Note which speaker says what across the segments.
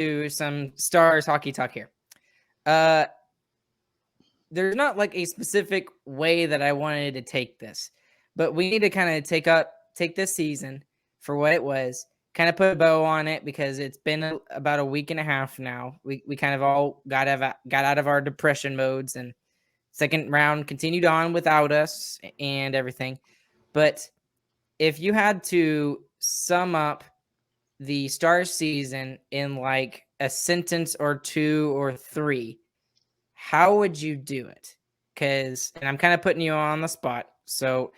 Speaker 1: into some Stars hockey talk here. There's not like a specific way that I wanted to take this, but we need to kind of take this season for what it was, kind of put a bow on it because it's been about a week and a half now. We kind of all got out of our depression modes, and second round continued on without us and everything. But if you had to sum up the Stars season in like a sentence or two or three, how would you do it? And I'm kind of putting you on the spot. So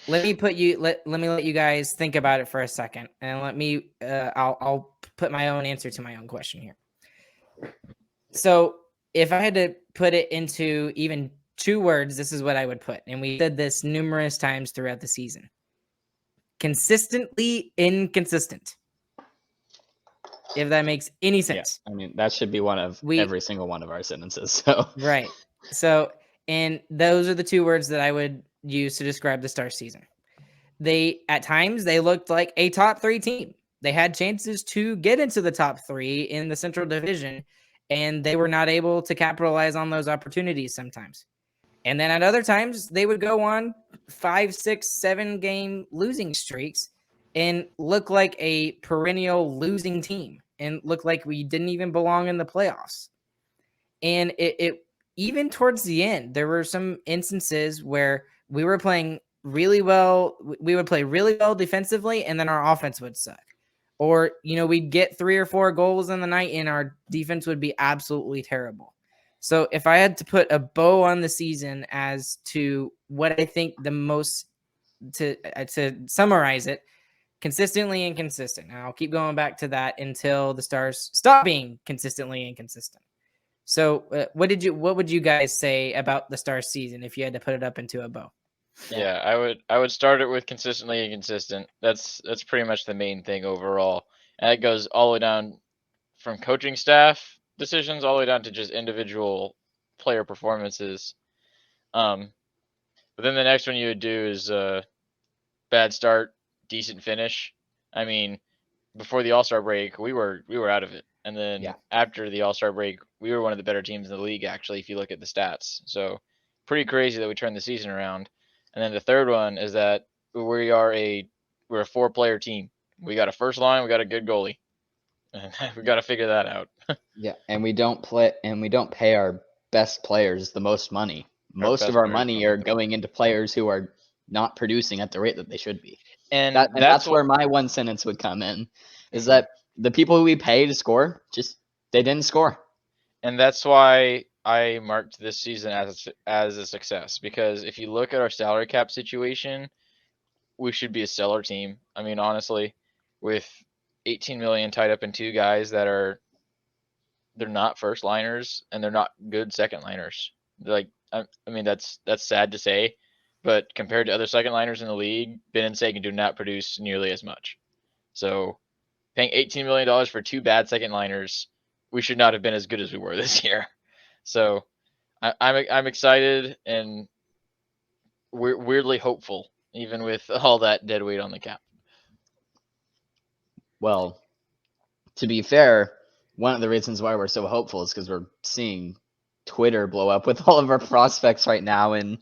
Speaker 1: let me let you guys think about it for a second, and I'll put my own answer to my own question here. So if I had to put it into even 2 words, this is what I would put. And we said this numerous times throughout the season. Consistently inconsistent. If that makes any sense.
Speaker 2: Yeah, I mean, that should be one of every single one of our sentences. So
Speaker 1: right. So, and those are the 2 words that I would use to describe the Stars season. At times, they looked like a top 3 team. They had chances to get into the top 3 in the Central Division, and they were not able to capitalize on those opportunities sometimes. And then at other times, they would go on 5, 6, 7 game losing streaks and look like a perennial losing team and look like we didn't even belong in the playoffs. And it even towards the end, there were some instances where we were playing really well. We would play really well defensively, and then our offense would suck. Or, we'd get 3 or 4 goals in the night, and our defense would be absolutely terrible. So if I had to put a bow on the season as to what I think the most, to summarize it, consistently inconsistent. And I'll keep going back to that until the Stars stop being consistently inconsistent. So what would you guys say about the Stars season if you had to put it up into a bow?
Speaker 3: Yeah, I would start it with consistently inconsistent. That's pretty much the main thing overall. And that goes all the way down from coaching staff decisions all the way down to just individual player performances. But then the next one you would do is bad start, decent finish. I mean, before the All-Star break, we were out of it. And then after the All-Star break, we were one of the better teams in the league, actually, if you look at the stats. So pretty crazy that we turned the season around. And then the third one is that we're a 4-player team. We got a first line, we got a good goalie. And we got to figure that out.
Speaker 2: Yeah, and we don't pay our best players the most money. Most of our money are going into players who are not producing at the rate that they should be. And that's where my one sentence would come in, is that the people who we pay to score, they didn't score.
Speaker 3: And that's why I marked this season as a success, because if you look at our salary cap situation, we should be a stellar team. I mean, honestly, with 18 million tied up in 2 guys they're not first liners and they're not good second liners. Like, I mean, that's sad to say, but compared to other second liners in the league, Benn and Seguin do not produce nearly as much. So paying $18 million for 2 bad second liners, we should not have been as good as we were this year. So I'm excited and we're weirdly hopeful, even with all that dead weight on the cap.
Speaker 2: Well, to be fair, one of the reasons why we're so hopeful is because we're seeing Twitter blow up with all of our prospects right now, and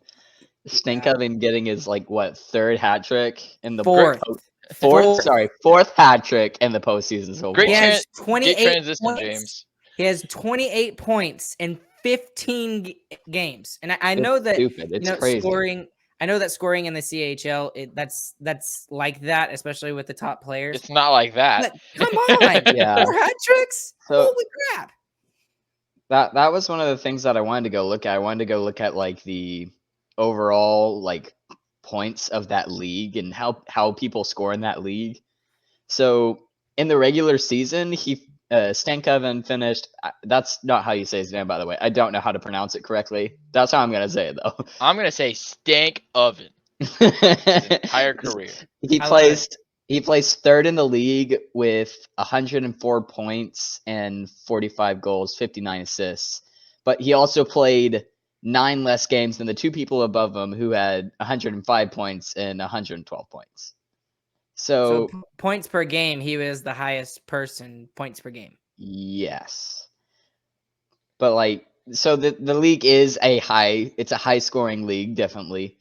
Speaker 2: Stankoven getting his 3rd hat trick in the fourth hat trick in the postseason. So
Speaker 3: great,
Speaker 1: he has
Speaker 3: 28 transition, points. James.
Speaker 1: He has 28 points in 15 games, and I know that
Speaker 2: it's crazy.
Speaker 1: Scoring. I know that scoring in the CHL, that's like that, especially with the top players.
Speaker 3: It's not like that.
Speaker 1: But come on, 4 hat tricks!
Speaker 2: So,
Speaker 1: holy crap!
Speaker 2: That was one of the things that I wanted to go look at. I wanted to go look at the overall points of that league and how people score in that league. So in the regular season, Stankoven finished. That's not how you say his name, by the way. I don't know how to pronounce it correctly. That's how I'm gonna say it, though.
Speaker 3: I'm gonna say Stank Oven. His entire career.
Speaker 2: He placed 3rd in the league with 104 points and 45 goals, 59 assists. But he also played 9 less games than the 2 people above him who had 105 points and 112 points.
Speaker 1: So
Speaker 2: So
Speaker 1: points per game, he was the highest person points per game.
Speaker 2: yes. But like, so the league is it's a high scoring league, definitely.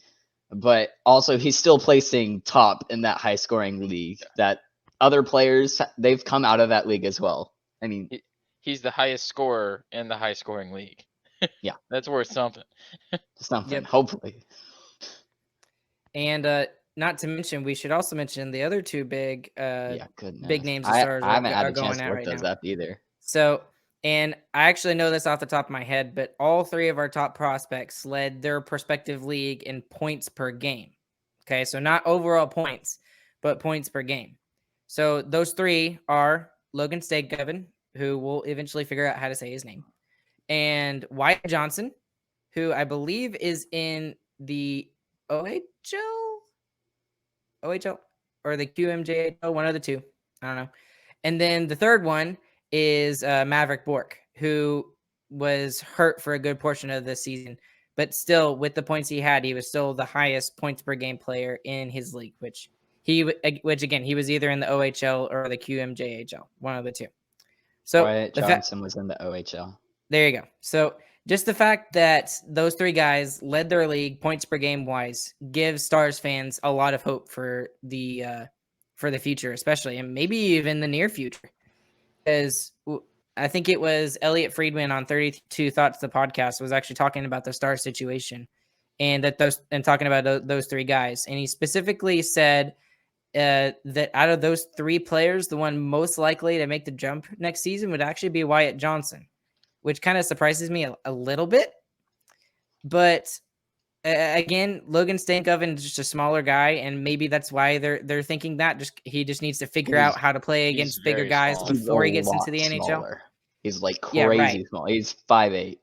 Speaker 2: But also he's still placing top in that high scoring league that other players, they've come out of that league as well. I mean,
Speaker 3: He's the highest scorer in the high scoring league.
Speaker 2: Yeah.
Speaker 3: That's worth something.
Speaker 2: something,
Speaker 1: Yep.
Speaker 2: hopefully.
Speaker 1: And not to mention, we should also mention the other two big
Speaker 2: Yeah, goodness.
Speaker 1: big names of
Speaker 2: I
Speaker 1: stars
Speaker 2: haven't had
Speaker 1: are
Speaker 2: a chance
Speaker 1: going
Speaker 2: to
Speaker 1: at
Speaker 2: look
Speaker 1: right
Speaker 2: those
Speaker 1: now.
Speaker 2: up either.
Speaker 1: So, and I actually know this off the top of my head, but all three of our top prospects led their respective league in points per game. Okay, so not overall points, but points per game. So those three are Logan Stankoven, who we'll eventually figure out how to say his name, and Wyatt Johnson, who I believe is in the OHL or the QMJHL, one of the two. I don't know. And then the third one is Maverick Bork, who was hurt for a good portion of the season, but still, with the points he had, he was still the highest points per game player in his league, which again, he was either in the OHL or the QMJHL, one of the two. So
Speaker 2: Wyatt Johnson was in the OHL.
Speaker 1: there you go. So just the fact that those three guys led their league points per game wise gives Stars fans a lot of hope for the future, especially, and maybe even the near future. Because I think it was Elliot Friedman on 32 Thoughts, the podcast, was actually talking about the Stars situation and talking about those three guys. And he specifically said that out of those three players, the one most likely to make the jump next season would actually be Wyatt Johnson, which kind of surprises me a little bit. But again, Logan Stankoven is just a smaller guy, and maybe that's why they're thinking that. He just needs to figure out how to play against bigger
Speaker 3: very
Speaker 1: guys
Speaker 3: small.
Speaker 1: before he
Speaker 2: He's a
Speaker 1: gets into the
Speaker 2: lot
Speaker 1: NHL.
Speaker 2: smaller. He's like
Speaker 1: Yeah,
Speaker 2: crazy
Speaker 1: right.
Speaker 2: small. He's 5'8"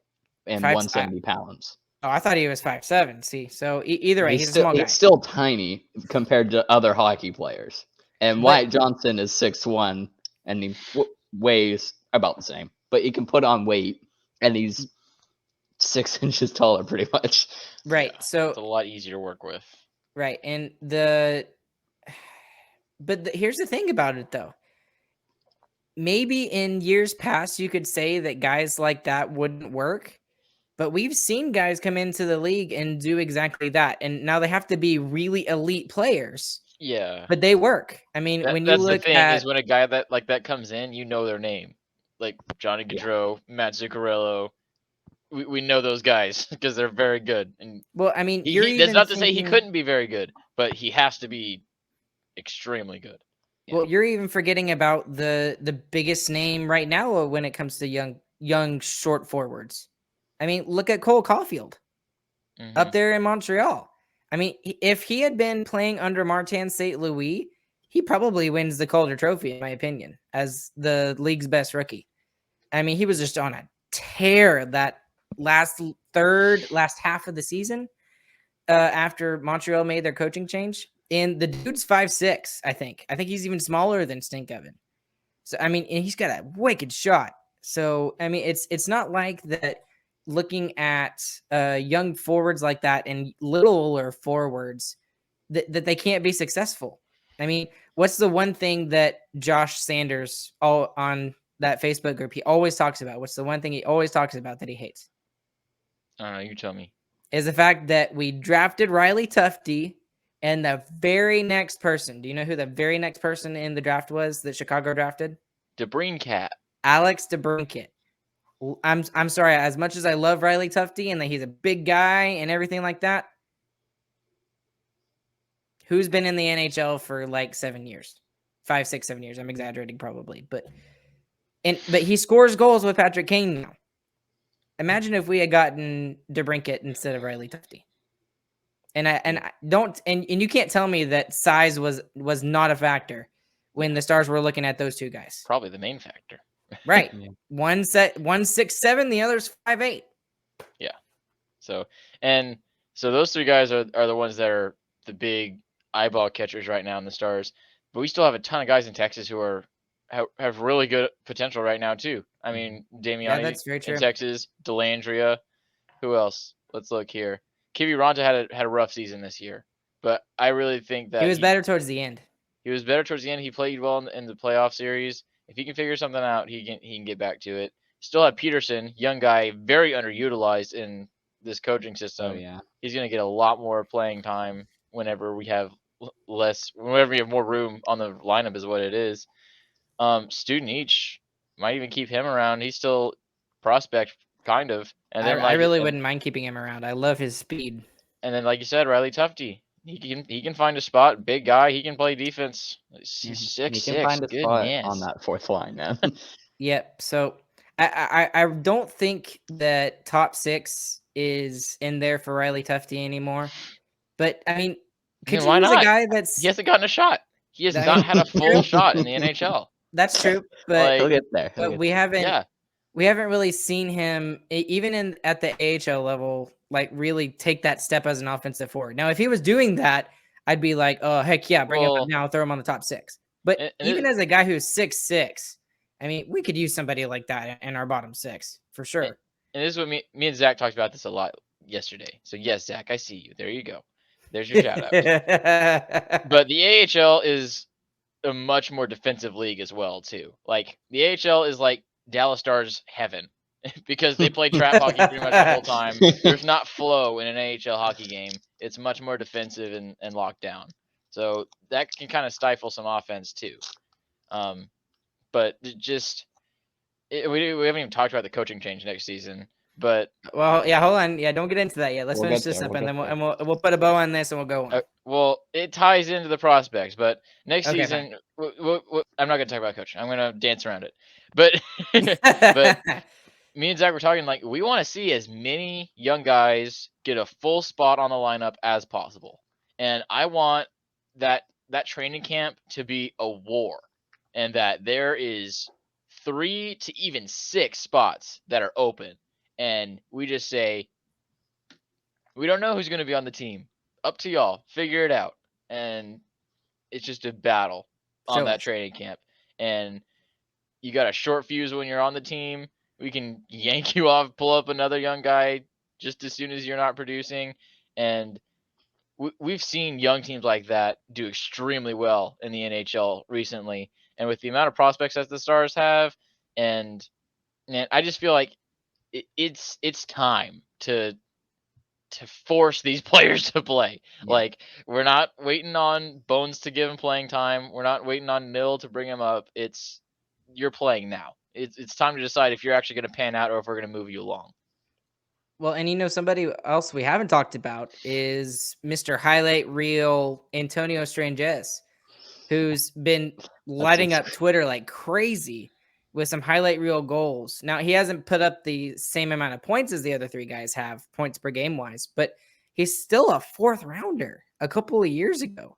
Speaker 2: and
Speaker 1: 5'-
Speaker 2: 170 pounds.
Speaker 1: Oh, I thought he was 5'7". See, so either way, he's a
Speaker 2: still,
Speaker 1: small guy.
Speaker 2: He's still tiny compared to other hockey players. And
Speaker 1: But-
Speaker 2: Wyatt Johnson is 6'1", and he weighs about the same. But he can put on weight, and he's 6 inches taller, pretty much.
Speaker 1: Right.
Speaker 3: Yeah,
Speaker 1: So
Speaker 3: it's a lot easier to work with.
Speaker 1: right, and here's the thing about it though. Maybe in years past you could say that guys like that wouldn't work, but we've seen guys come into the league and do exactly that. And now they have to be really elite players,
Speaker 3: Yeah.
Speaker 1: but they work. I mean, when you
Speaker 3: That's
Speaker 1: look
Speaker 3: the thing
Speaker 1: at
Speaker 3: is when a guy that comes in, you know their name, like Johnny Gaudreau, Matt Zuccarello. We know those guys because they're very good. And
Speaker 1: well, I mean,
Speaker 3: that's not to say he couldn't be very good, but he has to be extremely good.
Speaker 1: Well, you're even forgetting about the biggest name right now when it comes to young short forwards. I mean, look at Cole Caulfield up there in Montreal. I mean, if he had been playing under Martin St. Louis, he probably wins the Calder Trophy, in my opinion, as the league's best rookie. I mean, he was just on a tear that last half of the season after Montreal made their coaching change. And the dude's 5'6", I think. I think he's even smaller than Stankoven. So, I mean, and he's got a wicked shot. So, I mean, it's not like that looking at young forwards like that and littler forwards that they can't be successful. I mean, what's the one thing that Josh Sanders on that Facebook group he always talks about? What's the one thing he always talks about that he hates?
Speaker 3: I don't know. You tell me.
Speaker 1: Is the fact that we drafted Riley Tufte, and the very next person, do you know who the very next person in the draft was that Chicago drafted?
Speaker 3: DeBrincat.
Speaker 1: Alex DeBrincat. I'm sorry, as much as I love Riley Tufte and that he's a big guy and everything like that, who's been in the NHL for like 7 years? 5, 6, 7 years. I'm exaggerating probably, but he scores goals with Patrick Kane now. Imagine if we had gotten DeBrincat instead of Riley Tufte. And you can't tell me that size was not a factor when the Stars were looking at those two guys.
Speaker 3: Probably the main factor.
Speaker 1: Right.
Speaker 2: Yeah.
Speaker 1: 1'6'7", the other's 5'8".
Speaker 3: Yeah. So those three guys are the ones that are the big eyeball catchers right now in the Stars. But we still have a ton of guys in Texas who have really good potential right now too. I mean, Damiani
Speaker 1: that's very true.
Speaker 3: in Texas, Delandria. Who else? Let's look here. Kiviranta had a rough season this year, but I really think that
Speaker 1: He was better towards the end.
Speaker 3: He was better towards the end. He played well in the playoff series. If he can figure something out, he can get back to it. Still have Peterson, young guy, very underutilized in this coaching system.
Speaker 2: Oh yeah.
Speaker 3: He's going to get a lot more playing time whenever we have whenever we have more room on the lineup is what it is. Student each might even keep him around. He's still prospect kind of. And then
Speaker 1: I really wouldn't mind keeping him around. I love his speed.
Speaker 3: And then like you said, Riley Tufte. He can find a spot. Big guy. He can play defense. He's 6'6".
Speaker 2: He can find a
Speaker 3: Good
Speaker 2: spot
Speaker 3: man.
Speaker 2: on that fourth line, man.
Speaker 1: Yep. So I don't think that top 6 is in there for Riley Tufte anymore. But I mean, could
Speaker 3: why
Speaker 1: you use
Speaker 3: not?
Speaker 1: a guy that's
Speaker 3: He hasn't gotten a shot. He has
Speaker 1: I
Speaker 3: not
Speaker 1: mean,
Speaker 3: had a full shot in the NHL.
Speaker 1: that's true, but
Speaker 3: Like,
Speaker 2: He'll get there. He'll
Speaker 1: but
Speaker 2: get
Speaker 1: we
Speaker 2: there.
Speaker 1: haven't
Speaker 3: yeah.
Speaker 1: we haven't really seen him even at the AHL level like really take that step as an offensive forward. Now, if he was doing that, I'd be like, oh heck yeah, bring him up now, throw him on the top 6. But even as a guy who's 6'6", I mean, we could use somebody like that in our bottom 6 for sure.
Speaker 3: And this is what me and Zach talked about this a lot yesterday. So yes, Zach, I see you. There you go. There's your shout out. But the AHL is a much more defensive league as well too. Like the AHL is like Dallas Stars heaven because they play trap hockey pretty much the whole time. There's not flow in an AHL hockey game. It's much more defensive and locked down. So that can kind of stifle some offense too. But just we haven't even talked about the coaching change next season. But
Speaker 1: well, yeah, hold on. Yeah, don't get into that yet. Let's
Speaker 2: We'll
Speaker 1: finish
Speaker 2: get
Speaker 1: this
Speaker 2: there,
Speaker 1: up,
Speaker 2: we'll
Speaker 1: and
Speaker 2: get
Speaker 1: then
Speaker 2: there.
Speaker 1: we'll put a bow on this, and we'll go on.
Speaker 3: well, it ties into the prospects. But next
Speaker 1: Okay,
Speaker 3: season, I'm not going to talk about coaching. I'm going to dance around it. But but me and Zach were talking like we want to see as many young guys get a full spot on the lineup as possible, and I want that training camp to be a war, and that there is 3 to even 6 spots that are open, and we just say we don't know who's going to be on the team. Up to y'all, figure it out, and it's just a battle on that training camp, and you got a short fuse when you're on the team. We can yank you off, pull up another young guy just as soon as you're not producing. And we've seen young teams like that do extremely well in the NHL recently. And with the amount of prospects that the Stars have, and I just feel like it's time to force these players to play. Yeah. Like we're not waiting on Bones to give him playing time. We're not waiting on Nil to bring him up. You're playing now. It's time to decide if you're actually going to pan out or if we're going to move you along.
Speaker 1: Well, and somebody else we haven't talked about is Mr. Highlight Reel Antonio Stranges, who's been lighting up Twitter like crazy with some highlight reel goals. Now, he hasn't put up the same amount of points as the other 3 guys have, points per game wise, but he's still a 4th rounder a couple of years ago.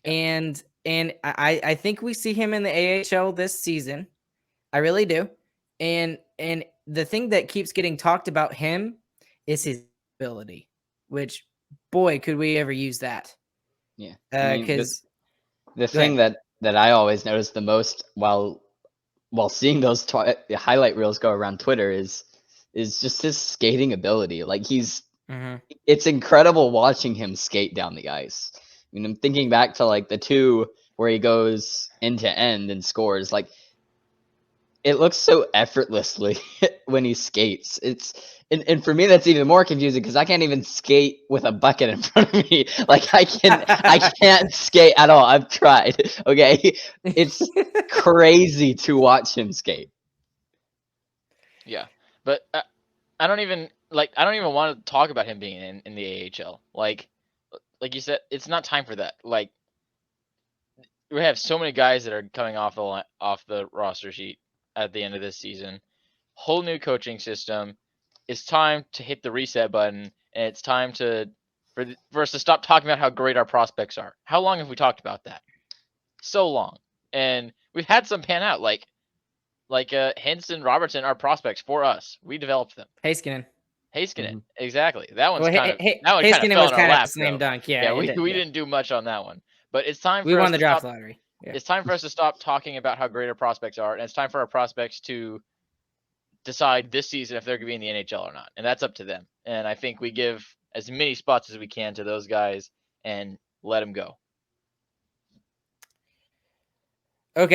Speaker 1: And I think we see him in the AHL this season. I really do. And the thing that keeps getting talked about him is his ability, which boy, could we ever use that.
Speaker 2: Yeah.
Speaker 1: Because
Speaker 2: the thing that I always notice the most while seeing those highlight reels go around Twitter is just his skating ability. Like it's incredible watching him skate down the ice. I mean, I'm thinking back to like the 2 where he goes end to end and scores. Like it looks so effortlessly when he skates. And for me that's even more confusing because I can't even skate with a bucket in front of me. Like I can't skate at all. I've tried. Okay, it's crazy to watch him skate.
Speaker 3: Yeah, but I don't even want to talk about him being in the AHL. Like you said, it's not time for that. Like we have so many guys that are coming off the roster sheet at the end of this season. Whole new coaching system. It's time to hit the reset button, and it's time for us to stop talking about how great our prospects are. How long have we talked about that? So long. And we've had some pan out, like Henson, Robertson are prospects for us. We developed them.
Speaker 1: Heiskanen,
Speaker 3: exactly. That one's
Speaker 1: Heiskanen was kind of a slam dunk. Yeah,
Speaker 3: we didn't do much on that one. But it's time for
Speaker 1: we won the draft lottery.
Speaker 3: Yeah. It's time for us to stop talking about how great our prospects are, and it's time for our prospects to decide this season if they're going to be in the NHL or not. And that's up to them. And I think we give as many spots as we can to those guys and let them go.